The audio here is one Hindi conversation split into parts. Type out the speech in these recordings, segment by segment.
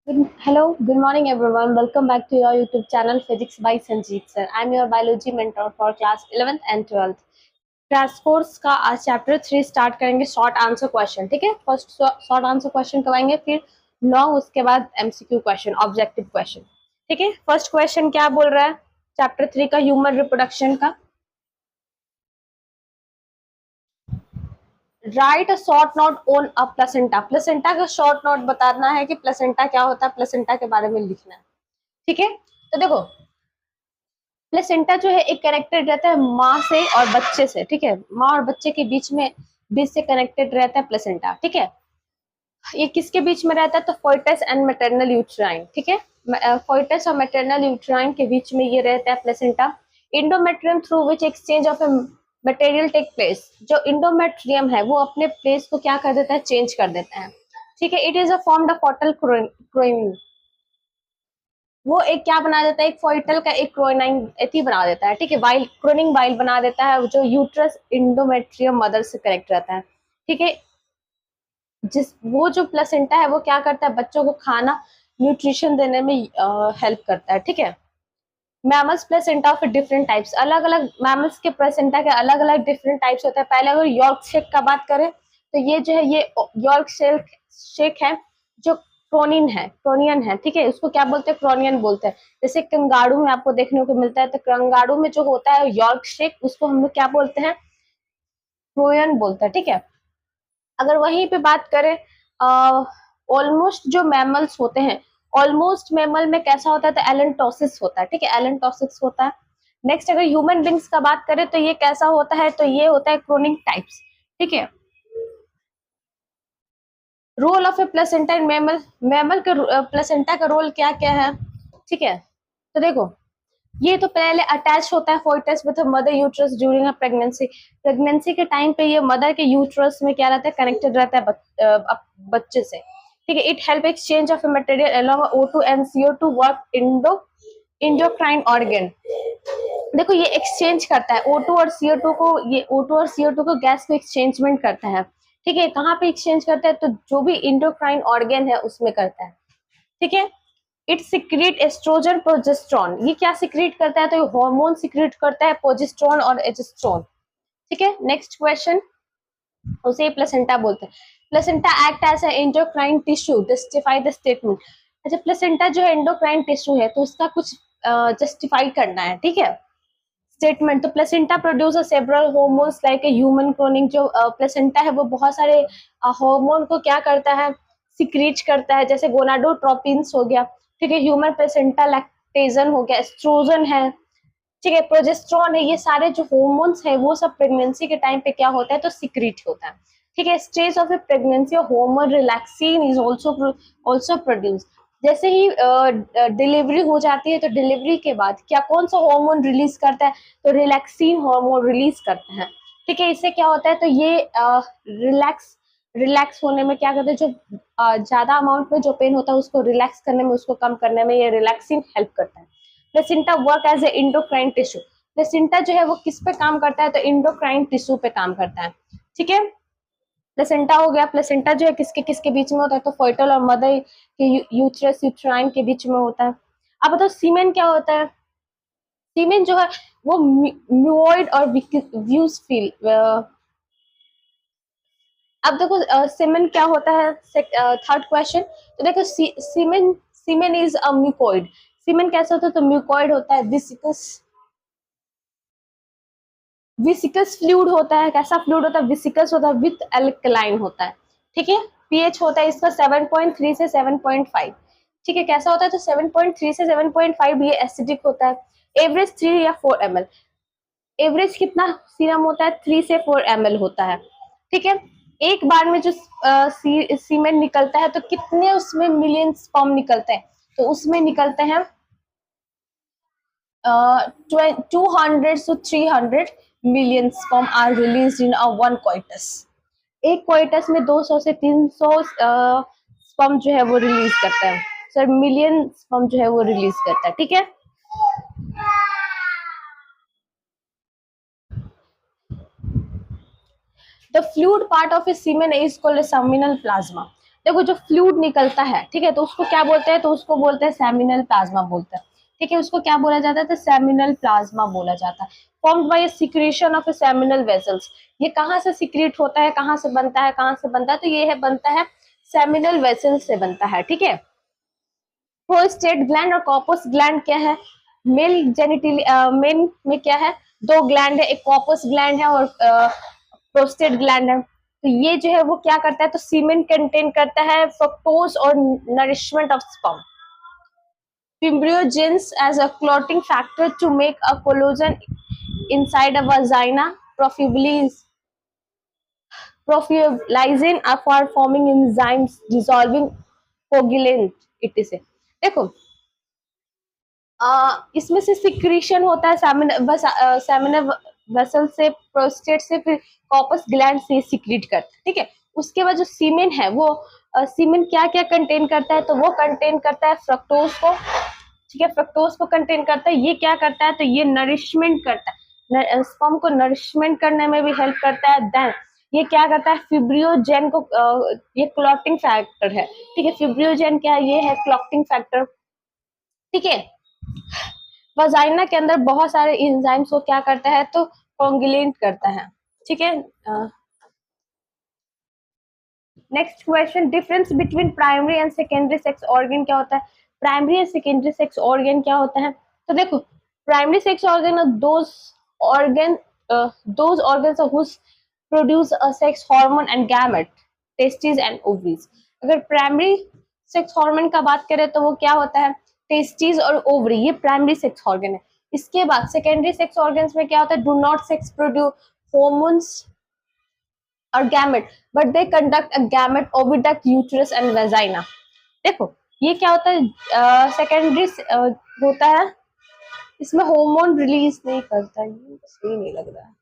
Hello, good morning everyone. Welcome back to your YouTube channel Physics by Sanjeev sir. I'm your biology mentor for class 11th and 12th. Class course का आज चैप्टर 3 स्टार्ट करेंगे शॉर्ट आंसर क्वेश्चन, ठीक है। फर्स्ट शॉर्ट आंसर क्वेश्चन करवाएंगे, फिर लॉन्ग, उसके बाद एमसीक्यू क्वेश्चन, ऑब्जेक्टिव क्वेश्चन, ठीक है। फर्स्ट क्वेश्चन क्या बोल रहा है चैप्टर 3 का ह्यूमन रिप्रोडक्शन का। Right a short note on a placenta. Placenta का शॉर्ट नोट बताना है कि प्लेसेंटा क्या होता है, प्लेसेंटा के बारे में लिखना है, ठीक है। तो देखो, प्लेसेंटा जो है एक कनेक्टेड रहता है माँ से और बच्चे से, ठीक है। माँ और बच्चे के बीच से कनेक्टेड रहता है प्लेसेंटा, ठीक है। ये किसके बीच में रहता है, तो फोइटस एंड मैटरनल यूट्राइन, ठीक है। फोइटस और मैटरनल यूट्राइन के बीच में ये रहता है placenta. Endometrium through which exchange of a material take place. जो इंडोमेट्रियम है वो अपने प्लेस को क्या कर देता है, चेंज कर देता है, ठीक है। It is a form the foetal crowning. वो एक क्या बना देता है, एक फॉइटल का एक क्रोनाइन एथी बना देता है, ठीक है। वाइल क्रोनिंग वाइल बना देता है, जो यूट्रस इंडोमेट्रियम मदर से कनेक्ट रहता है, ठीक है। जिस वो जो प्लेसेंटा है वो क्या करता है, बच्चों को खाना न्यूट्रिशन देने में हेल्प करता है, ठीक है। Mammals placenta of different types. अलग अलग मैमल्स के प्लेसेंटा के अलग अलग डिफरेंट टाइप्स होते हैं। पहले अगर यॉर्क शेक का बात करें तो ये जो है ये यॉर्क शेक है जो क्रोनियन है, ठीक है। उसको क्या बोलते हैं, क्रोनियन बोलते हैं। जैसे कंगारू में आपको देखने को मिलता है, तो कंगारू में जो होता है यॉर्क शेक, उसको हम लोग क्या बोलते हैं, क्रोनियन बोलते हैं, ठीक है। अगर वहीं पे बात करें ऑलमोस्ट जो मैमल्स होते हैं, ऑलमोस्ट मैमल में कैसा होता है, तो एलेंटोसिस होता है, ठीक है। एलेंटोसिस होता है। नेक्स्ट अगर ह्यूमन बींग्स का बात करें तो ये कैसा होता है, तो ये होता है क्रोनिक टाइप्स, ठीक है। Role of a placenta in mammal. Mammal के प्लेसेंटा का रोल क्या क्या है, ठीक है। तो देखो, ये तो पहले अटैच होता है foetus with mother uterus during a pregnancy. Pregnancy के टाइम पे ये मदर के यूट्रस में क्या रहता है, कनेक्टेड रहता है बच्चे से, ठीक है। It help exchange of material along O2 and CO2 work endocrine organ. देखो ये एक्सचेंज करता है O2 और CO2 को, ये O2 और CO2 को गैस को एक्सचेंजमेंट करता है, ठीक है। कहाँ पे एक्सचेंज करता है, तो जो भी इंडोक्राइन ऑर्गन है उसमें करता है, ठीक है। It secrete estrogen progesterone. ये क्या सिक्रीट करता है, तो ये हार्मोन सिक्रीट करता है, प्रोजेस्ट्रॉन और एजेस्ट्रॉन, ठीक है। नेक्स्ट क्वेश्चन, उसे प्लेसेंटा बोलते हैं। Placenta act as a endocrine tissue, justify the statement. अच्छा, प्लेसेंटा जो है एंडोक्राइन टिश्यू है, तो उसका कुछ जस्टिफाई करना है, ठीक है, स्टेटमेंट। तो placenta produce several hormones like a human cloning. जो प्लेसेंटा है वो बहुत सारे हार्मोन को क्या करता है, सिक्रीट करता है, जैसे गोनाडोट्रोपिन्स हो गया, ठीक है। ह्यूमन प्लेसेंटा लैक्टेजन हो गया, एस्ट्रोजन है, ठीक है, प्रोजेस्ट्रॉन है। ये सारे जो हार्मोन्स है वो सब प्रेगनेंसी के टाइम पे क्या होता है, तो सिक्रीट होता है, ठीक है। Stage of A pregnancy hormone relaxin is also produce. जैसे ही डिलीवरी हो जाती है तो डिलीवरी के बाद क्या कौन सा हार्मोन रिलीज करता है, तो रिलैक्सिन हार्मोन रिलीज करता है, ठीक है। इससे क्या होता है, तो ये रिलैक्स होने में क्या करते हैं, जो ज्यादा अमाउंट में जो पेन होता है उसको रिलैक्स करने में, उसको कम करने में ये रिलैक्सिन हेल्प करता है। Placenta work as a endocrine tissue. Placenta जो है वो किस पे काम करता है, तो इंडोक्राइन टिश्यू पे काम करता है, ठीक है। प्लेसेंटा हो गया। प्लेसेंटा जो है किसके किसके बीच में होता है, तो फोइटल और मदर के यूट्रस यूट्राइन के बीच में होता है। अब बताओ सीमेन क्या होता है। सीमेन जो है वो म्यूओइड और व्यूज अब देखो सीमेन क्या होता है, थर्ड क्वेश्चन। तो देखो सीमेन सीमेन इज अ म्यूकोइड। सीमेन कैसा होता है, तो म्यूकोइड होता है। विसिकस फ्लूइड होता है। कैसा फ्लूइड होता है, विसिकस होता है, विथ एल्कलाइन होता है, ठीक है। पीएच होता है इसका 7.3 से 7.5, ठीक है। कैसा होता है, तो 7.3 से 7.5 ये एसिडिक होता है। एवरेज 3 या 4 ml। एवरेज कितना सीरम होता है, 3 से 4 ml होता है, ठीक है। एक बार में जो सीमेंट निकलता है तो कितने उसमें मिलियन स्पर्म निकलते हैं, तो उसमें निकलते हैं 200 to 300 million sperm are released in a one coitus। एक कोइटस में 200 से 300 स्पर्म जो है वो रिलीज करता है, सर मिलियन स्पर्म जो है वो रिलीज करता है, ठीक है। The fluid part of a semen is called a seminal plasma। देखो जो फ्लूइड निकलता है, ठीक है, तो उसको क्या बोलते हैं, तो उसको बोलते हैं सेमिनल प्लाज्मा बोलते हैं, ठीक है, उसको क्या बोला जाता है, तो सेमिनल प्लाज्मा बोला जाता है। Formed by secretion of seminal vessels, ये कहाँ से सिक्रेट होता है, कहाँ से बनता है, कहाँ से बनता है, तो ये है बनता है सेमिनल वेसल से बनता है, ठीक है। प्रोस्टेट ग्लैंड और कॉर्पस ग्लैंड क्या है, मेल जेनिटली मेन में क्या है, दो ग्लैंड है, एक कॉर्पस ग्लैंड है और प्रोस्टेट ग्लैंड है। तो ये जो है वो क्या करता है, तो सीमेन कंटेन करता है फ्रक्टोज और nourishment of sperm, fibrinogens as a clotting factor to make a collagen inside a vagina, profilizin for forming enzymes dissolving coagulant etc. देखो इसमें से सिक्रीशन होता है सेमिनल वेसल से, प्रोस्टेट से, फिर कॉर्पस ग्लैंड से सिक्रीट करता है, ठीक है। उसके बाद जो सीमेन है वो सीमेन क्या क्या कंटेन करता है, तो वो कंटेन करता है फ्रक्टोज को, ठीक है, फ्रक्टोज को कंटेन करता है। ये क्या करता है, तो ये नरिशमेंट करता है, स्पर्म को नरिशमेंट करने में भी हेल्प करता है। देन ये क्या करता है, फिब्रियोजेन को ये क्लॉटिंग फैक्टर है, ठीक है, फिब्रियोजेन क्या है, ये है क्लॉटिंग फैक्टर, ठीक है। वजाइना के अंदर बहुत सारे एंजाइम्स को क्या करता है, तो कोंगुलेट करता है, ठीक है। Next question, difference between primary and secondary sex organ क्या होता है, primary and secondary sex organ क्या होता है, तो देखो primary sex organ those organ those organs whose produce a sex hormone and gamete, testes and ovaries। अगर प्राइमरी सेक्स हार्मोन का बात करें तो वो क्या होता है, टेस्टिस और ओवरी, ये प्राइमरी सेक्स ऑर्गन है। इसके बाद सेकेंडरी सेक्स ऑर्गन्स में क्या होता है, do not sex produce hormones और gamete but they conduct a gamete oviduct uterus and vagina. देखो ये क्या होता है, सेकेंडरी होता है, इसमें हार्मोन रिलीज नहीं करता, ये सही नहीं लग रहा है।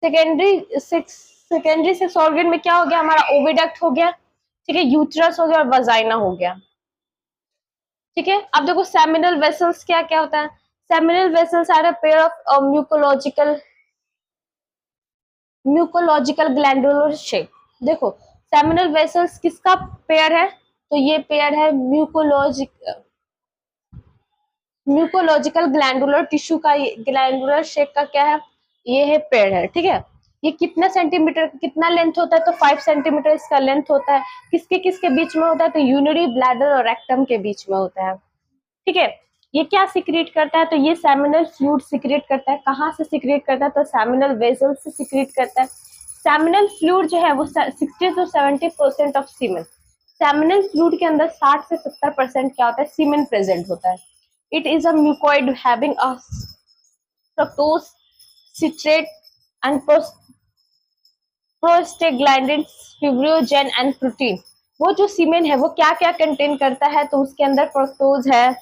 सेकेंडरी सेक्स ऑर्गन में क्या हो गया, हमारा ओविडक्ट हो गया, ठीक है, यूट्रस हो गया और वजाइना हो गया, ठीक है। अब देखो सेमिनल वेसल्स क्या क्या होता है, seminal vessels are a pair of mucological glandular shape. देखो सेमिनल वेसल्स किसका पेयर है, तो ये पेयर है म्यूकोलॉजिकल ग्लैंडुलर टिश्यू का, ग्लैंडुलर शेप का क्या है, ये है पेयर है, ठीक है। ये कितना सेंटीमीटर, कितना लेंथ होता है, तो 5 सेंटीमीटर इसका लेंथ होता है। किसके किसके बीच में होता है, तो यूरिनरी ब्लैडर और रेक्टम के बीच में होता है, ठीक है। ये क्या सिक्रेट करता है, तो ये सेमिनल फ्लूइड सिक्रेट करता है। कहाँ से सिक्रेट करता है, तो सेमिनल वेसल से सिक्रेट करता है। सेमिनल फ्लूइड जो है वो 60 to 70% of semen, seminal fluid के अंदर 60 से 70% क्या होता है, सीमेन प्रेजेंट होता है। It is a mucoid having a fructose citrate and prostaglandins, fibrinogen and protein. वो जो सीमेन है वो क्या क्या कंटेन करता है, तो उसके अंदर फ्रक्टोज है,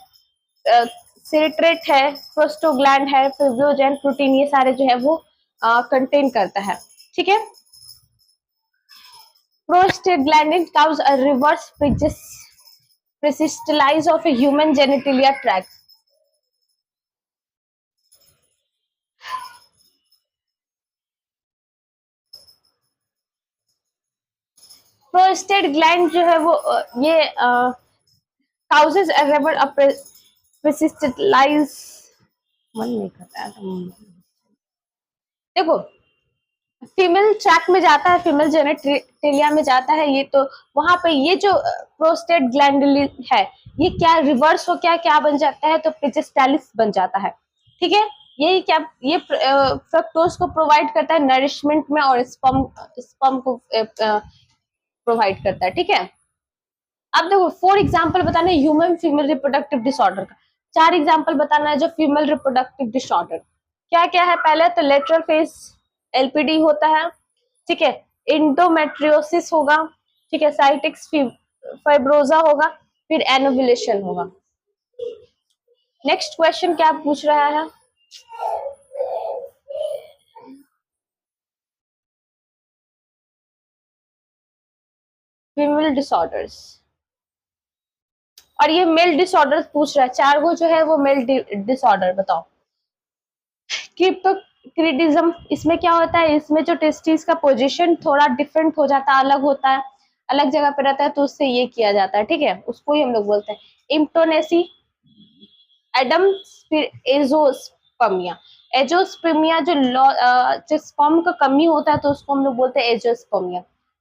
सिट्रेट है, प्रोस्टोग्लैंड है, फिब्रियोजेन, प्रोटीन, ये सारे जो है वो कंटेन करता है, ठीक है। Prostaglandin cause a reverse persistence of a human genitalia tract। Prostate gland जो है वो ये causes a reverse persistence, मन नहीं करता है। देखो फीमेल ट्रैक में जाता है, फीमेल जेनेटेलिया में जाता है, ये तो वहां पे ये जो प्रोस्टेट ग्लैंड है ये क्या रिवर्स हो क्या क्या बन जाता है, तो पेजिस्टालिस बन जाता है, ठीक है। ये क्या, ये फ्रक्टोज को प्रोवाइड करता है नरिशमेंट में और स्पर्म को प्रोवाइड करता है, ठीक है। अब देखो 4 एग्जांपल बताना है ह्यूमन फीमेल रिप्रोडक्टिव डिसऑर्डर का, 4 एग्जांपल बताना है जो फीमेल रिप्रोडक्टिव डिसऑर्डर क्या क्या है। पहले तो लेटरल फेस एलपीडी होता है, ठीक है, इंडोमेट्रियोसिस होगा, ठीक है, साइटिक्स फाइब्रोजा होगा, फिर एनोविलेशन होगा। नेक्स्ट क्वेश्चन क्या पूछ रहा है, फीमेल डिसऑर्डर्स, और ये मेल डिसऑर्डर पूछ रहा है, 4 गो जो है वो मेल डिसऑर्डर बताओ। क्रिप्टोक्रिटिज्म, इसमें क्या होता है, इसमें जो टेस्टिस का पोजीशन थोड़ा डिफरेंट हो जाता है, अलग होता है, अलग जगह पे रहता है, तो उससे ये किया जाता है, ठीक है, उसको ही हम लोग बोलते हैं इम्टोनेसी। एडम एजोस्पर्मिया, एजोस्पर्मिया जो स्पर्म का कमी होता है तो उसको हम लोग बोलते हैं एजोस्पर्मिया,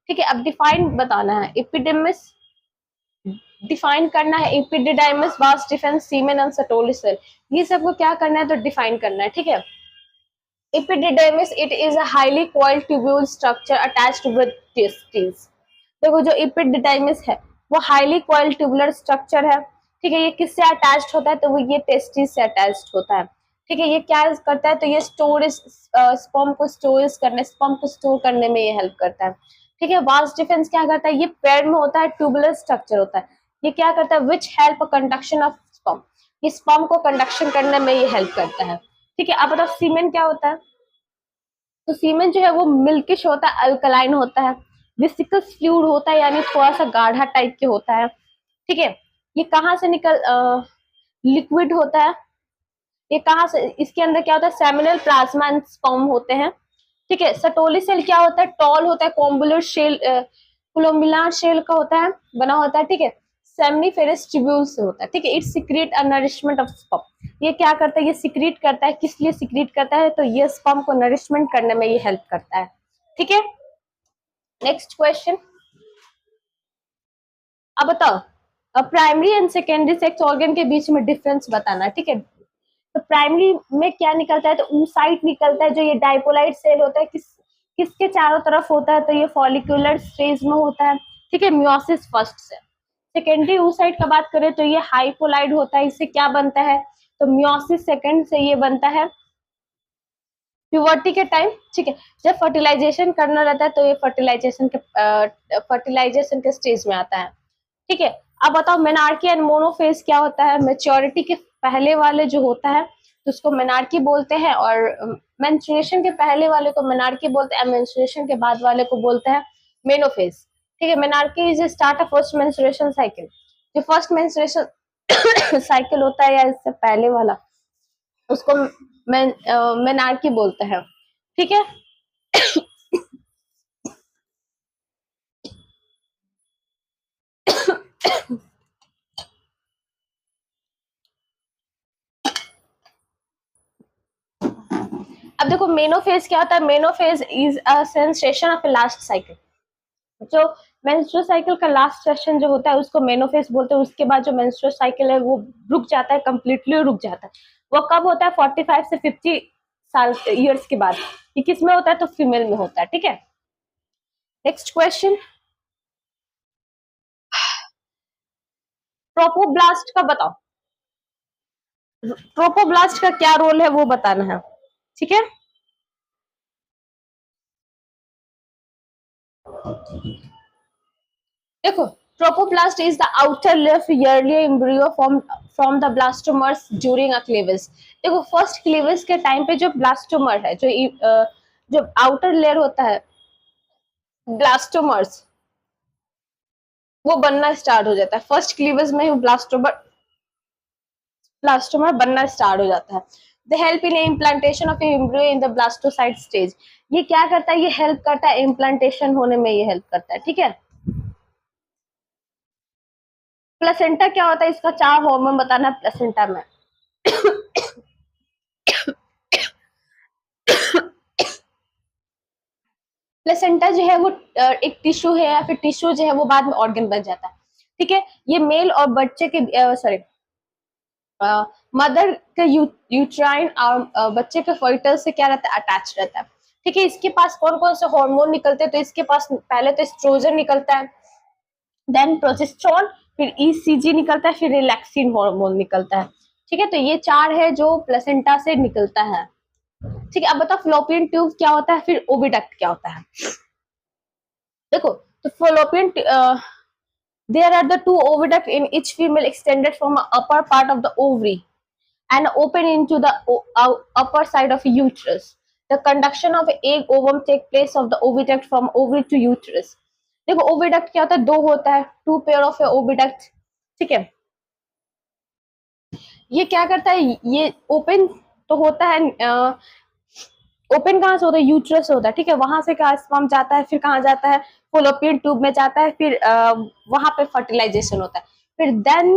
ठीक है। अब डिफाइन बताना है, एपिडेमिस डिफाइन करना है, epididymis, vas deferens, semen and Sertoli cell, ये सबको क्या करना है तो डिफाइन करना है, ठीक है। Epididymis, it is a highly coiled tubule structure attached with testis. देखो जो एपिडिडाइमिस है वो हाईली कॉइल्ड ट्यूबुलर स्ट्रक्चर है, ठीक है। ये किससे अटैच्ड होता है तो वो ये टेस्टिस से अटैच्ड होता है, ठीक है। ये क्या करता है तो ये स्टोरेज, स्पर्म को स्टोर करने में ये हेल्प करता है, ठीक है। वास डिफेंस क्या करता है, ये पेड़ में होता है, ट्यूबुलर स्ट्रक्चर होता है, ये क्या करता है, which help conduction of sperm, ये स्पर्म को कंडक्शन करने में ये हेल्प करता है, ठीक है। अब बताओ सीमेन क्या होता है, तो सीमेन जो है वो मिल्किश होता है, अल्कलाइन होता है, विस्कस फ्लूइड होता है, यानी थोड़ा सा गाढ़ा टाइप के होता है, ठीक है। ये कहाँ से लिक्विड होता है, ये कहाँ से, इसके अंदर क्या होता है, सेमिनल प्लाज्मा एंड स्पर्म होते हैं, ठीक है। सटोली सेल क्या होता है, टॉल होता है, कॉम्बुलर शेल, कोलम्बिलार शेल का होता है, बना होता है, ठीक है। सेमनीफेरस ट्यूब्यूल से होता है, ठीक है। It secret a nourishment of sperm, ये क्या करता है, ये सीक्रेट करता है, किस लिए सीक्रेट करता है तो ये स्पर्म को नरिशमेंट करने में ये हेल्प करता है, ठीक है। नेक्स्ट क्वेश्चन, अब बताओ primary and secondary sex organ के बीच में डिफरेंस बताना, ठीक है। तो प्राइमरी में क्या निकलता है तो oocyte निकलता है, जो ये डाइपोलाइट सेल होता है, किसके चारों तरफ होता है तो ये फॉलिकुलर स्टेज में होता है, ठीक है, मियोसिस फर्स्ट से। सेकेंडरी oocyte का बात करें तो ये हाइपोलाइड होता है, इससे क्या बनता है तो मियोसिस सेकेंड से ये बनता है प्यूबर्टी के टाइम, ठीक है। जब फर्टिलाइजेशन करना रहता है तो ये फर्टिलाइजेशन के स्टेज में आता है, ठीक है। अब बताओ मेनार्की एंड मोनोफेज क्या होता है, मेच्योरिटी के पहले वाले जो होता है तो उसको मेनार्की बोलते हैं, और मेंस्ट्रुएशन के पहले वाले को मेनार्की बोलते हैं, मेंस्ट्रुएशन के बाद वाले को बोलते हैं मेनोफेज, ठीक है। Menarche is start of first menstruation cycle, जो फर्स्ट मेंस्ट्रुएशन साइकिल होता है या इससे पहले वाला उसको मेनार्की बोलते हैं, ठीक है। अब देखो मेनोफेज क्या होता है, menopause is a sensation of last cycle, जो मेंस्ट्रुअल साइकिल का लास्ट सेशन जो होता है उसको मेनोफेज बोलते हैं। उसके बाद जो मेंस्ट्रुअल साइकिल है वो रुक जाता है, कंप्लीटली रुक जाता है। वो कब होता है 45 से 50 साल ईयर्स के बाद, ये किस में होता है तो फीमेल में होता है, ठीक है। नेक्स्ट क्वेश्चन, ट्रोपोब्लास्ट का बताओ, ट्रोपोब्लास्ट का क्या रोल है वो बताना है, ठीक है। देखो trophoblast is the outer layer of early embryo from the blastomeres during a cleavage. देखो फर्स्ट क्लीवेज के टाइम पे जो ब्लास्टोमर है, जो आउटर लेयर होता है ब्लास्टोमर्स, वो बनना स्टार्ट हो जाता है फर्स्ट क्लीवेज में ही, ब्लास्टोमर बनना स्टार्ट हो जाता है। The help in implantation of embryo in the blastocyst stage, ये क्या करता है, ये हेल्प करता है इम्प्लांटेशन होने में, ये हेल्प करता है, ठीक है। प्लेसेंटा क्या होता है, इसका 4 हार्मोन बताना है प्लेसेंटा में। प्लेसेंटा जो है वो एक टिश्यू है, या फिर टिश्यू जो है वो बाद में ऑर्गन बन जाता है, ठीक है। ये मेल और बच्चे के सॉरी मदर के यूट्राइन और बच्चे के फॉइटल से क्या रहता है, अटैच रहता है, ठीक है। इसके पास कौन कौन से हार्मोन निकलते हैं तो इसके पास पहले तो एस्ट्रोजन निकलता है, देन प्रोजेस्टेरोन, फिर ईसीजी निकलता है, फिर रिलैक्सिन हार्मोन निकलता है, ठीक है। तो ये 4 है जो प्लेसेंटा से निकलता है, ठीक है। अब बताओ फ्लोपियन ट्यूब क्या होता है, फिर ओविडक्ट क्या होता है। देखो तो fallopian there are the 2 oviduct in each female extended from the upper part of the ovary and open into the upper side of uterus. The conduction of egg ovum take place of the oviduct from ovary to uterus. देखो oviduct क्या होता है, 2 होता है, 2 pair of oviduct, ठीक है। ये क्या करता है, ये ओपन तो होता है ओपन कहाँ से होता है, यूट्रस होता है, ठीक है, वहां से कहा स्पर्म जाता है, फिर कहाँ जाता है, फॉलोपियन ट्यूब में जाता है, फिर वहां पे फर्टिलाइजेशन होता है, फिर देन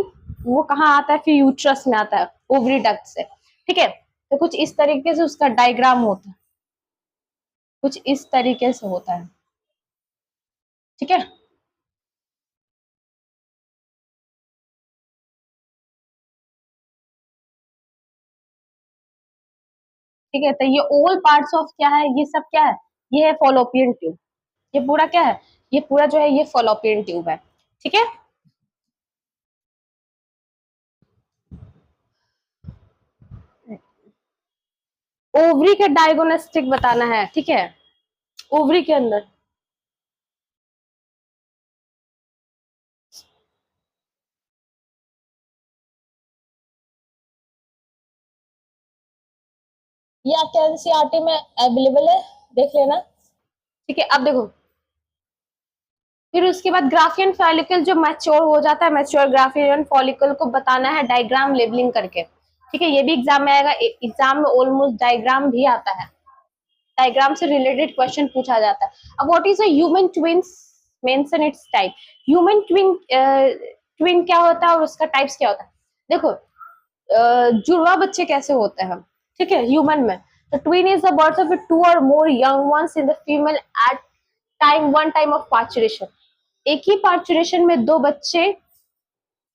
वो कहाँ आता है, फिर यूट्रस में आता है ओवरी डक्ट से, ठीक है। तो कुछ इस तरीके से उसका डायग्राम होता है, कुछ इस तरीके से होता है, ठीक है। ठीक है, तो ये ऑल पार्ट्स ऑफ क्या है, ये सब क्या है, ये है फॉलोपियन ट्यूब, ये पूरा क्या है, ये पूरा जो है ये फॉलोपियन ट्यूब है, ठीक है। ओवरी के डायगोनेस्टिक बताना है, ठीक है, ओवरी के अंदर ये आपके एनसीईआरटी में अवेलेबल है, देख लेना, ठीक है। अब देखो, फिर उसके बाद ग्राफियन फॉलिकल जो मैच्योर हो जाता है, मैच्योर ग्राफियन फॉलिकल को बताना है डायग्राम लेबलिंग करके, ठीक है, ये भी एग्जाम में आएगा, एग्जाम में ऑलमोस्ट डायग्राम भी आता है, डायग्राम से रिलेटेड क्वेश्चन पूछा जाता है। अब what is a human twins, mention it's type, human twin, twin क्या होता है और उसका टाइप्स क्या होता है, देखो जुड़वा बच्चे कैसे होते हैं, ठीक है, ह्यूमन में, तो twin is the birth of two और more young ones in the female at time one time of parturition, एक ही पार्चुरेशन में दो बच्चे,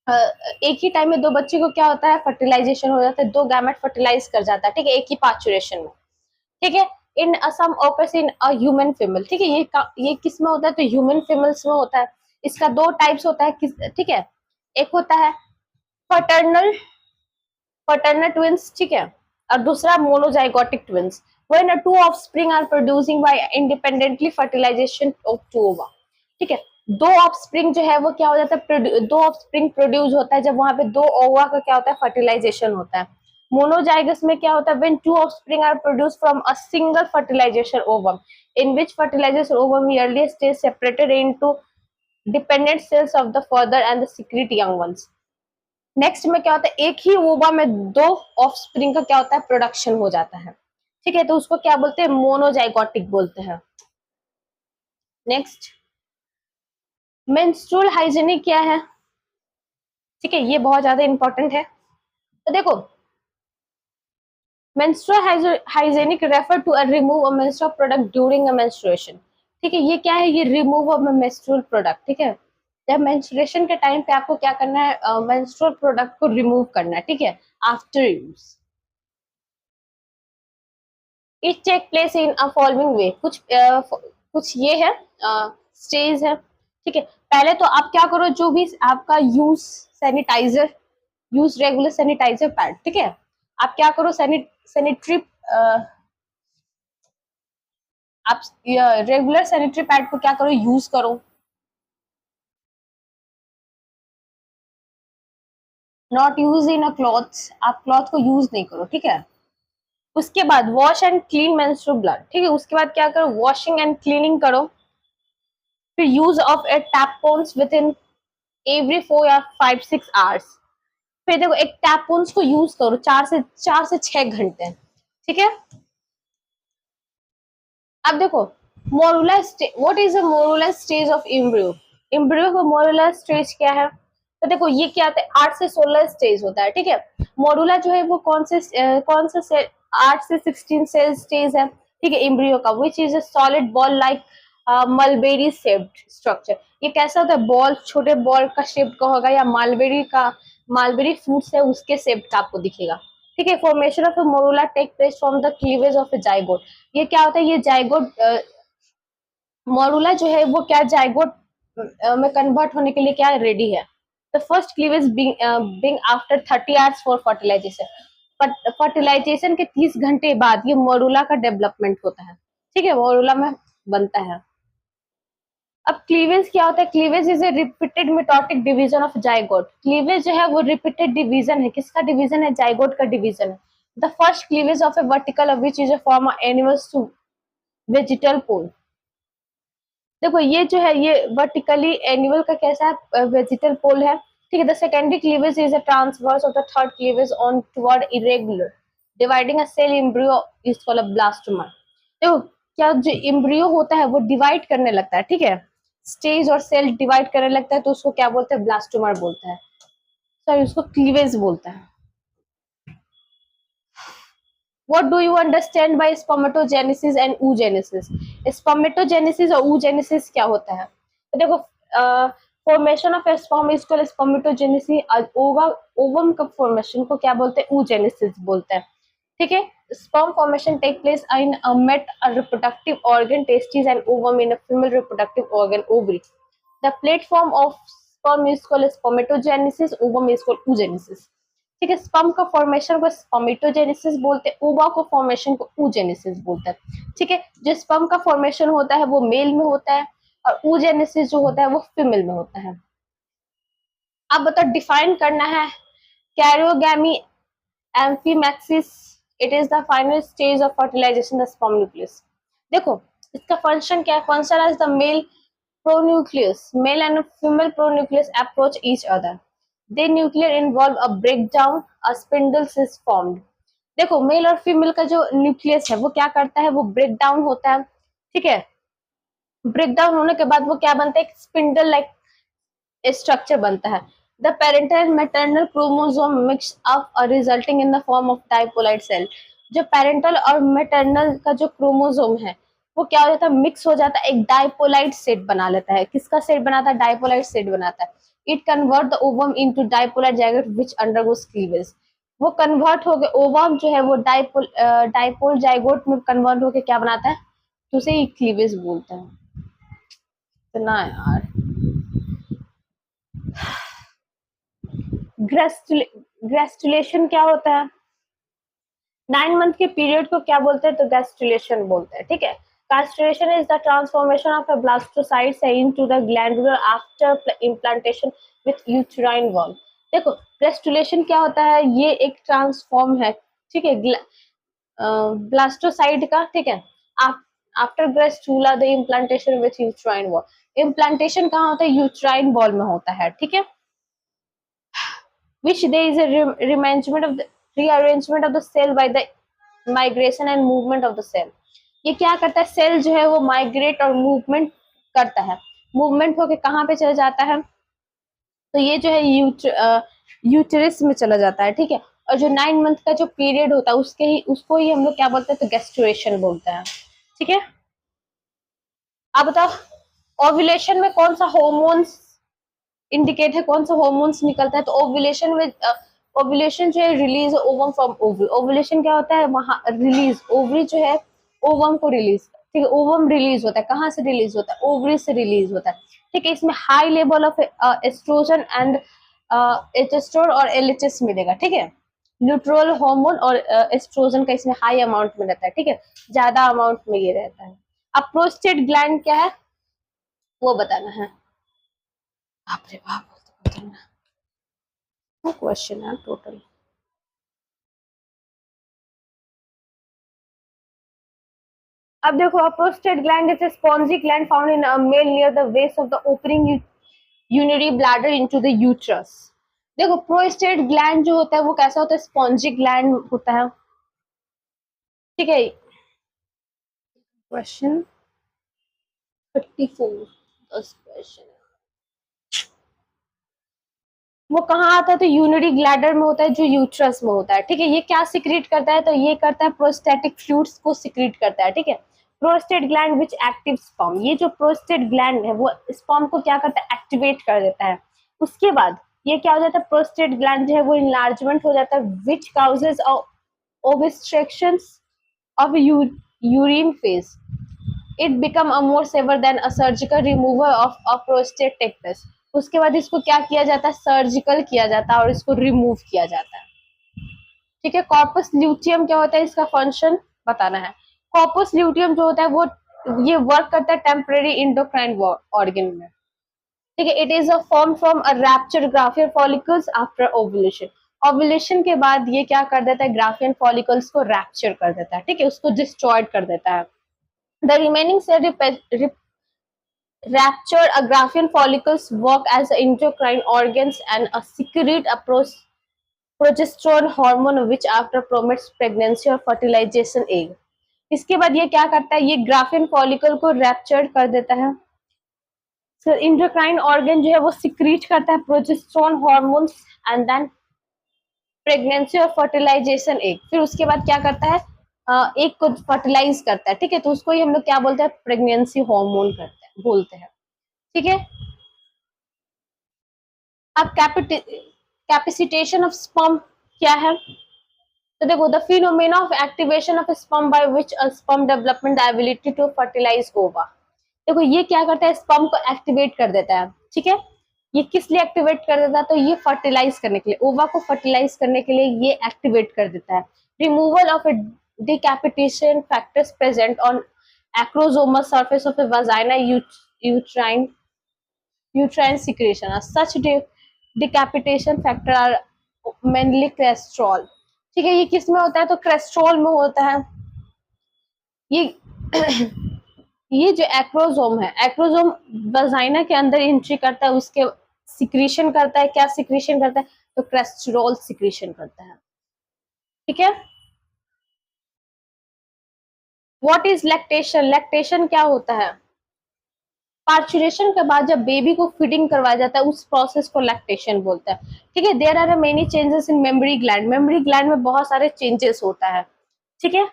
एक ही टाइम में दो बच्चे को क्या होता है, फर्टिलाइजेशन हो जाता है, दो गैमेट फर्टिलाइज कर जाता है, ठीक है, एक ही पार्चुरेशन में, ठीक है। In some occurs in a human female, ठीक है, ये किस में होता है, तो ह्यूमन फीमेल्स में होता है, इसका दो टाइप्स होता है, ठीक है, एक होता है फर्टर्नल, फर्टर्नल ट्विंस, ठीक है, और दूसरा monozygotic twins, when two offspring are producing by independently fertilization of two ova, ठीक है, दो ऑफस्प्रिंग जो है वो क्या हो जाता है, दो ऑफस्प्रिंग प्रोड्यूस होता है जब वहां पे दो ओवा का क्या होता है, फर्टिलाइजेशन होता है। मोनोजाइगस में क्या होता है, when two offspring are produce from a single fertilization ovum, in which fertilization ovum early stage separated into dependent cells of the further and the secret young ones. Next में क्या होता है, एक ही ओवा में दो ऑफस्प्रिंग का क्या होता है, प्रोडक्शन हो जाता है, ठीक है, तो उसको क्या बोलते हैं, मोनोजाइगोटिक बोलते हैं। नेक्स्ट, मेंस्ट्रुअल हाइजीनिक क्या है, ठीक है, ये बहुत ज्यादा इंपॉर्टेंट है, तो देखो menstrual hygienic refer to a remove a menstrual product during a menstruation, ठीक है, ये क्या है, ये रिमूव ऑफ menstrual product, ठीक है, जब menstruation के टाइम पे आपको क्या करना है, menstrual product को रिमूव करना है, ठीक है, after use. It take place in a following way, कुछ ये है स्टेज है, ठीक है, पहले तो आप क्या करो, जो भी आपका use sanitizer, use regular sanitizer pad, ठीक है, आप क्या करो, सैनिटरी, आप रेगुलर सैनिटरी पैड को क्या करो, यूज करो, not use in a cloth, आप क्लॉथ को यूज नहीं करो, ठीक है। उसके बाद wash and clean menstrual blood, ठीक है, उसके बाद क्या करो, वॉशिंग एंड क्लीनिंग करो, फिर use of A tampons with in every 4 या 5-6 आवर्स, फिर देखो एक टैम्पॉन्स को यूज करो 4 से 6 घंटे, ठीक है। अब देखो morula, what is the morula stage of embryo, embryo का मोरुला स्टेज क्या है, तो देखो ये क्या होता है, 8 से 16 स्टेज होता है, ठीक है, मोरुला जो है वो कौन से 8 से 16 सेल स्टेज है, ठीक है, एम्ब्रियो का, which is a solid ball like mulberry shaped structure, ये कैसा होता है, बॉल, छोटे बॉल का शेप का होगा, या मालबेरी फ्रूट्स है उसके शेप का आपको दिखेगा, ठीक है। Formation of morula take place from the cleavage of a zygote, ये क्या होता है, ये जाइगोट, मोरुला जो है वो क्या जाइगोट में कन्वर्ट होने के लिए क्या रेडी है, the first cleavage being after 30 hours for fertilization, fertilization के 30 घंटे बाद ये मोरुला का डेवलपमेंट होता है, ठीक है, मोरुला में बनता है। अब क्लीवेज क्या होता है, cleavage is a repeated mitotic division of zygote, cleavage जो है वो रिपीटेड डिवीजन है, किसका डिवीजन है, जाइगोट का डिवीजन है। The first cleavage of a vertical which is a form animals to vegetal pole, देखो ये जो है ये वर्टिकली एनिमल का कैसा है, वेजिटल पोल है, ठीक है। The secondary cleavage is a transverse of the third cleavage on toward irregular dividing a cell embryo is called a blastoma, तो क्या जो एम्ब्रियो होता है वो डिवाइड करने लगता है, ठीक है, स्टेज और सेल डिवाइड करने लगता है, तो उसको क्या बोलते हैं, ब्लास्टोमर बोलता है, सॉरी उसको क्लीवेज बोलता है। What do you understand by spermatogenesis and oogenesis? Spermatogenesis और oogenesis क्या होता है? तो देखो, formation of sperm is called spermatogenesis. Ovum का फॉर्मेशन को क्या बोलते हैं, oogenesis बोलते हैं, ठीक है। Sperm formation take place in a met a reproductive organ, testes and ovum in a female reproductive organ, ovary. The platform of sperm is called spermatogenesis, ovum is called oogenesis, ठीक है। स्पर्म का फॉर्मेशन को स्पर्मेटोजेनेसिस बोलते हैं, ओवा को फॉर्मेशन को oogenesis बोलते हैं, ठीक है। जो स्पर्म का फॉर्मेशन होता है वो मेल में होता है और oogenesis जो होता है वो फीमेल में होता है। अब बताओ, डिफाइन करना है, karyogamy amphimixis, it is the final stage of fertilisation the sperm nucleus. देखो, इसका फंक्शन क्या है, function as the male pronucleus, male and female pronucleus approach each other, they nuclear involve a breakdown, a spindles is formed. देखो, मेल और फीमेल का जो न्यूक्लियस है वो क्या करता है, वो ब्रेक डाउन होता है, ठीक है। ब्रेक डाउन होने के बाद वो क्या बनता है, एक स्पिंडल लाइक स्ट्रक्चर बनता है। The parental and maternal chromosome mix up resulting in the form of diploid cell. जो पेरेंटल और मैटरनल का जो क्रोमोसोम है वो क्या हो जाता है, मिक्स हो जाता है, एक डाइपोलाइट सेट बना लेता है। किसका सेट बनाता है, डाइपोलाइट सेट बनाता है। It convert the ovum into diploid zygote which undergoes cleavage. वो कन्वर्ट हो गए, ओवम जो है वो डाइपोल जाइगोट में कन्वर्ट होके क्या बनाता है, तो उसे क्लीवेज बोलते हैं। तो ना यार, ग्रेस्टुलेशन क्या होता है, 9 मंथ के पीरियड को क्या बोलते हैं, तो गैस्ट्रुलेशन बोलते हैं, ठीक है। Castration is the transformation of a blastocyte into the glandular after implantation with uterine wall। देखो, ग्रेस्टुलेशन क्या होता है, ये एक ट्रांसफॉर्म है, ठीक है, ब्लास्टोसाइट का, ठीक है। After gastrula the implantation with uterine wall. Implantation कहाँ होता है, यूट्राइन वॉल में होता है, ठीक है। which there is a rearrangement of the cell by the migration and movement of the cell। ये क्या करता है, सेल जो है वो माइग्रेट और मूवमेंट करता है, मूवमेंट होके कहाँ पे चला जाता है, तो ये जो है यूटरस में चला जाता है, ठीक है। और जो 9 मंथ का जो पीरियड होता है उसको ही हम लोग क्या बोलते हैं, तो गैस्ट्रुएशन बोलते हैं, ठीक है। अब बताओ, ओव्यूलेशन में कौन सा हॉर्मोन्स इंडिकेट है, कौन सा हॉर्मोन्स निकलता है, तो ओव्यूलेशन में ओव्यूलेशन जो है release ovum from ovary. Ovulation क्या होता है, वहां रिलीज, ओवरी जो है ओवम को रिलीज, ठीक है, ओवम रिलीज होता है, कहाँ से रिलीज होता है, ओवरी से रिलीज होता है, ठीक है। इसमें high level of estrogen and एटेस्टोर और एलएचएस मिलेगा, ठीक है। न्यूट्रल हार्मोन और एस्ट्रोजन का इसमें हाई अमाउंट में रहता है, ठीक है, ज्यादा अमाउंट में ये रहता है। अब प्रोस्टेट ग्लैंड क्या है वो बताना है। बाप रे बाप, बताना वो क्वेश्चन है टोटल। अब देखो, prostate gland is a spongy gland found in a male near the base of the opening urinary bladder into the uterus। देखो, प्रोस्टेट ग्लैंड जो होता है वो कैसा होता है, स्पॉन्जी ग्लैंड होता है, ठीक है। क्वेश्चन 34, क्वेश्चन वो कहाँ आता है, तो यूरिनरी ग्लैडर में होता है जो यूट्रस में होता है, ठीक है। ये क्या सिक्रीट करता है, तो ये करता है प्रोस्टेटिक फ्लूइड्स को सिक्रीट करता है, ठीक है। Prostate gland which active sperm, ये जो प्रोस्टेट ग्लैंड है वो स्पर्म को क्या करता है, एक्टिवेट कर देता है। उसके बाद ये क्या हो जाता है, प्रोस्टेट ग्लैंड जो है वो इनलार्जमेंट हो जाता है विच causes obstructions of urine phase। It become a more severe than a surgical removal of a prostate take place। उसके बाद इसको क्या किया जाता है, सर्जिकल किया जाता है और इसको रिमूव किया जाता है, ठीक है। कॉर्पस ल्यूटियम क्या होता है, इसका फंक्शन बताना है। कॉर्पस ल्यूटियम जो होता है वो ये वर्क करता है टेम्परेरी इंडोक्राइन ऑर्गन में, ठीक है। It is a form from a rapture Graafian follicles after ovulation. Ovulation के बाद ये क्या कर देता है, ग्राफियन फॉलिकल्स को रैप्चर कर देता है, ठीक है, उसको डिस्ट्रॉयड कर देता है। The remaining cell rapture a Graafian follicles work as endocrine organs and secrete a progesterone hormone which after promotes pregnancy or fertilization egg। इसके बाद ये क्या करता है, ये ग्राफिन फॉलिकल को रैप्चर्ड कर देता है। इंडोक्राइन ऑर्गन जो है वो सिक्रीट करता है progesterone hormones and then pregnancy और फर्टिलाइजेशन एग। फिर उसके बाद क्या करता है, एग को फर्टिलाइज करता है, ठीक है। तो उसको ही हम लोग क्या बोलते हैं, प्रेगनेंसी हार्मोन करते हैं बोलते हैं, ठीक है। अब कैपेसिटेशन ऑफ स्पर्म क्या है, तो देखो the phenomena of activation of sperm by which a sperm development the ability to fertilize ova. देखो ये क्या करता है, स्पर्म को एक्टिवेट कर देता है, ठीक है। ये किस लिए एक्टिवेट कर देता है, तो ये फर्टिलाइज करने के लिए, ओवा को फर्टिलाइज करने के लिए ये एक्टिवेट कर देता है। Removal of decapitation factors present on acrosomous surface of a vagina uterine secretion. As such decapitation factor are mainly cholesterol, ठीक है। ये किस में होता है, तो कोलेस्ट्रॉल में होता है। ये ये जो एक्रोजोम है, एक्रोजोम वजाइना के अंदर एंट्री करता है, उसके सिक्रीशन करता है, क्या सिक्रीशन करता है, तो कोलेस्ट्रॉल सिक्रीशन करता है, ठीक है। व्हाट इज लैक्टेशन, लैक्टेशन क्या होता है, पार्चुरेशन के बाद जब बेबी को फीडिंग करवाया जाता है उस प्रोसेस को लैक्टेशन बोलते हैं, ठीक है। There are many changes in memory gland, memory gland में बहुत सारे चेंजेस होता है, ठीक है।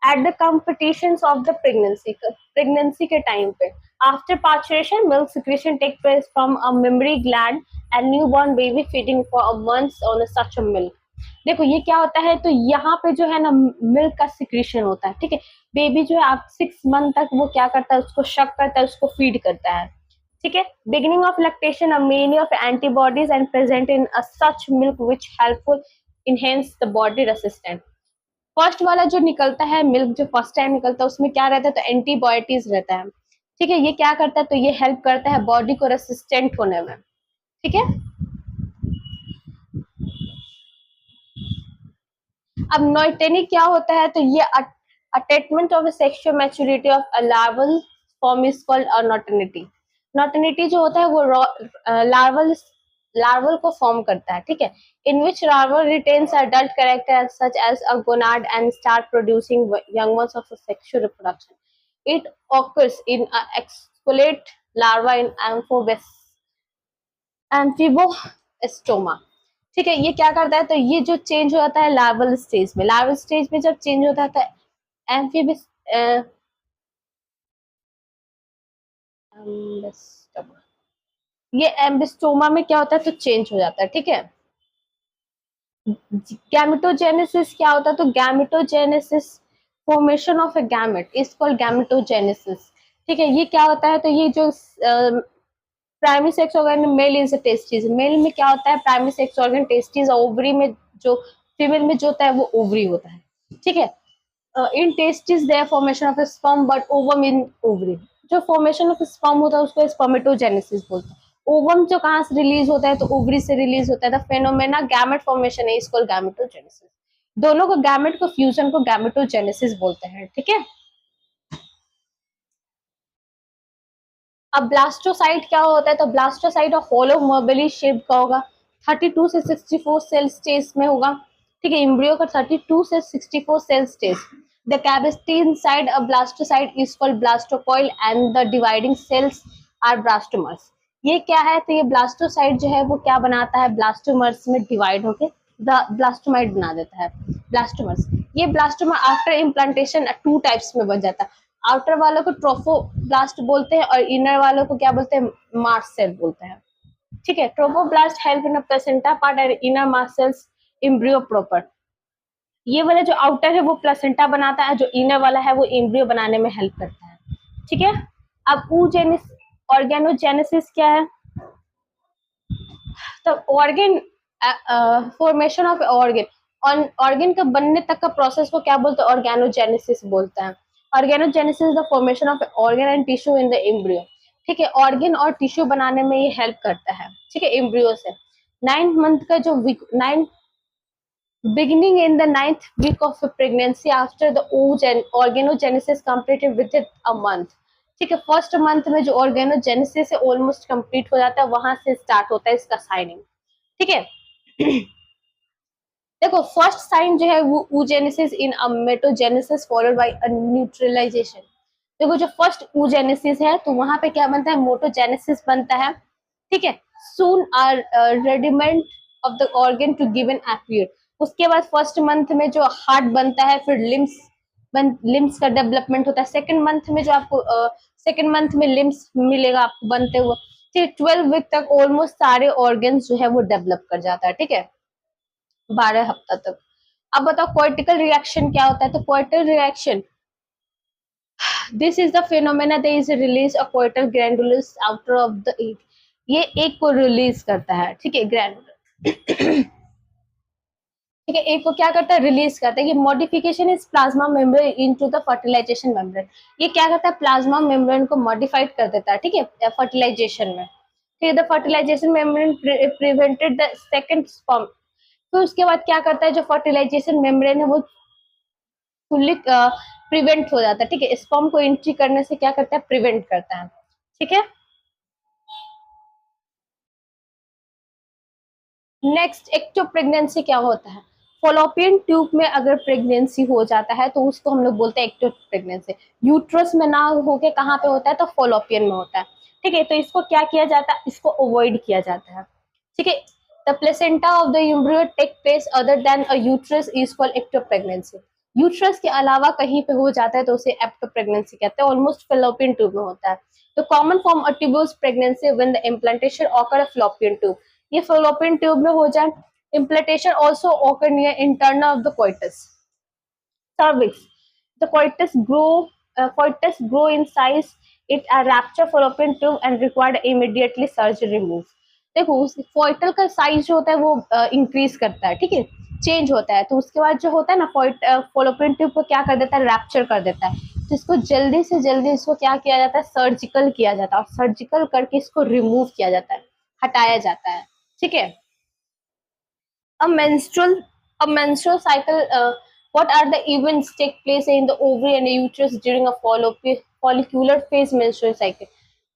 At the competitions of the pregnancy, pregnancy के टाइम पे after parturition milk secretion take place from a memory gland and newborn baby feeding for a months on such a milk. देखो ये क्या होता है, तो यहाँ पे जो है ना मिल्क का सिक्रेशन होता है, ठीक है। बेबी जो है आप 6 मंथ तक वो क्या करता है, उसको शक करता है, उसको फीड करता है, ठीक है। Beginning of lactation, a many of antibodies and present in such milk which helpful enhance the body resistant. First वाला जो निकलता है मिल्क, जो फर्स्ट टाइम निकलता है उसमें क्या रहता है, तो एंटीबायोटिक्स रहता है, ठीक है। ये क्या करता है, तो ये हेल्प करता है बॉडी को रेसिस्टेंट होने में, ठीक है। अब नॉइटेनिक क्या होता है, तो ये attachment of sexual maturity of a larval form is called a neoteny. Neoteny जो होता है वो लार्वल लार्वल को फॉर्म करता है, ठीक है। In which larval retains adult character such as a gonad and start producing young ones of a sexual reproduction. It occurs in a exfolate larva in amphibostoma, ठीक है। ये क्या करता है, तो ये जो चेंज होता है लार्वल स्टेज में, लार्वल स्टेज में जब चेंज होता है तो एम्फीबिस ये एम्बिस्टोमा में क्या होता है, तो चेंज हो जाता है, ठीक है। गैमेटोजेनेसिस क्या होता है, तो gametogenesis formation of a gamete is called gametogenesis, ठीक है। ये क्या होता है, तो ये जो primary sex organ male is testis, male में क्या होता है, primary sex organ testis, ovary में जो फीमेल में जो होता है वो ओवरी होता है, ठीक है। In testis there formation of sperm but ovum in ovary, जो फॉर्मेशन ऑफ स्पर्म होता है उसको स्पर्मेटोजेनेसिस बोलते हैं। ओवम जो कहाँ से रिलीज होता है, तो ओवरी से रिलीज होता है। द फेनोमेना गैमेट फॉर्मेशन है, इसको गैमेटोजेनेसिस। दोनों को गैमेट को फ्यूजन को गैमेटोजेनेसिस बोलते हैं, ठीक है। अब ब्लास्टोसाइट क्या होता है, तो ब्लास्टोसाइट और होलो मोबली शेप का होगा, 32 से 64 सेल स्टेज में होगा, ठीक है। एम्ब्रियो का 32 से 64 cell stage. The cavity inside a blastocyst is called blastocoel and the dividing cells are blastomeres. ये क्या है, तो ये ब्लास्टोसाइट जो है वो क्या बनाता है, ब्लास्टोमर्स में डिवाइड होके ब्लास्टोमाइट बना देता है, ब्लास्टोमर्स। ये ब्लास्टोमर आफ्टर इम्प्लांटेशन 2 टाइप्स में बन जाता है। आउटर वालों को ट्रोफोब्लास्ट बोलते हैं और इनर वालों को क्या बोलते हैं, मास्ट सेल बोलते हैं, ठीक है। Trophoblast help in placenta part and inner mast cells embryo proper. ये वाला जो आउटर है वो प्लेसेंटा बनाता है, जो इनर वाला है वो एम्ब्रियो बनाने में हेल्प करता है, ठीक है। अब ऑर्गेनोजेनेसिस क्या है, तो organ formation of organ, organ का बनने तक का प्रोसेस को क्या बोलते हैं, ऑर्गेनोजेनेसिस बोलते हैं। Organogenesis the formation of organ and tissue in the embryo, ठीक है। ऑर्गन और टिश्यू बनाने में ये हेल्प करता है, ठीक है, एम्ब्रियो से। 9 मंथ का जो nine beginning in the 9th week of pregnancy after the organogenesis completed within a month, ठीक है। फर्स्ट मंथ में जो ऑर्गेनोजेनेसिस ऑलमोस्ट कंप्लीट हो जाता है, वहां से स्टार्ट होता है इसका साइनिंग, ठीक है। देखो फर्स्ट साइन जो है वो oogenesis in gametogenesis followed by a neutralization. देखो जो फर्स्ट oogenesis है तो वहां पे क्या बनता है, मोटोजेनेसिस बनता है, ठीक है। Soon are rudiment of the organ to given appear. उसके बाद फर्स्ट मंथ में जो हार्ट बनता है, फिर लिम्स का डेवलपमेंट होता है। सेकंड मंथ में जो आपको सेकंड मंथ में लिम्स मिलेगा आपको बनते हुए। फिर 12 वीक तक ऑलमोस्ट सारे ऑर्गन्स जो है वो डेवलप कर जाता है, ठीक है, 12 हफ्ता तक। अब बताओ कोर्टिकल रिएक्शन क्या होता है। तो cortical reaction, this is the phenomena that is release a cortical granules outer of the egg. ये एक को रिलीज करता है, ठीक है, ग्रैंडुलर, ठीक है, एक को क्या करता है, रिलीज करता है। ये modification is plasma membrane into the fertilization membrane. ये क्या करता है, प्लाज्मा मेम्ब्रेन को मॉडिफाइड कर देता है, ठीक है, फर्टिलाइजेशन में। फिर the fertilization membrane prevented the second sperm. तो उसके बाद क्या करता है, जो फर्टिलाइजेशन मेम्ब्रेन है वो फुल्ली प्रिवेंट हो जाता है, ठीक है, स्पर्म को एंट्री करने से क्या करता है, प्रिवेंट करता है, ठीक है। नेक्स्ट एक्टो प्रेगनेंसी क्या होता है। फॉलोपियन ट्यूब में अगर प्रेगनेंसी हो जाता है तो उसको हम लोग बोलते हैं एक्टो प्रेगनेंसी। यूट्रस में ना होके कहाँ पे होता है, तो फॉलोपियन में होता है, ठीक है। तो इसको क्या किया जाता है, इसको अवॉइड किया जाता है, ठीक है। The placenta of the embryo take place other than a uterus is called ecto pregnancy. Uterus के अलावा कहीं पे हो जाता है तो उसे एक्टो प्रेगनेंसी कहते हैं, ऑलमोस्ट फॉलोपियन ट्यूब में होता है। तो common form of tubes pregnancy when the implantation occur a fallopian tube. ये फॉलोपियन ट्यूब में हो जाए। Implantation also occur near internal of the coitus cervix. The coitus grow in size. It a rupture fallopian tube and required immediately surgery remove. देखो उस फोइटल का साइज जो होता है वो इंक्रीज करता है, ठीक है, चेंज होता है। तो उसके बाद जो होता है ना, फॉलोपियन ट्यूब को क्या कर देता है, रैप्चर कर देता है। तो इसको जल्दी से जल्दी इसको क्या किया जाता है, सर्जिकल किया जाता है, और सर्जिकल करके इसको रिमूव किया जाता है, हटाया जाता है, ठीक है। A menstrual a menstrual cycle. What are the events take place in the ovary and uterus during a follicular phase menstrual cycle?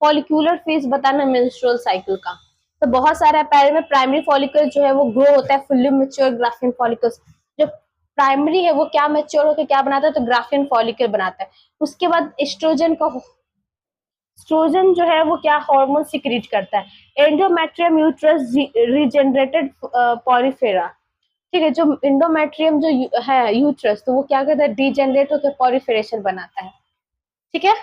Follicular phase बताना मेंस्ट्रुअल साइकिल का। तो बहुत सारा है। पहले में प्राइमरी फॉलिकल जो है वो ग्रो होता है, फुल्ली मेच्योर ग्राफिन फॉलिकल्स। जो प्राइमरी है वो क्या मेच्योर होकर क्या बनाता है, तो ग्राफिन फॉलिकल बनाता है। उसके बाद एस्ट्रोजन जो है वो क्या हार्मोन सिक्रीट करता है। एंडोमेट्रियम यूट्रस रीजनरेटेड पॉलीफेरा, ठीक है। जो इंडोमेट्रियम जो है यूट्रस, तो वो क्या करता है, डीजेनरेट होकर पॉलीफेरेशन बनाता है, ठीक है।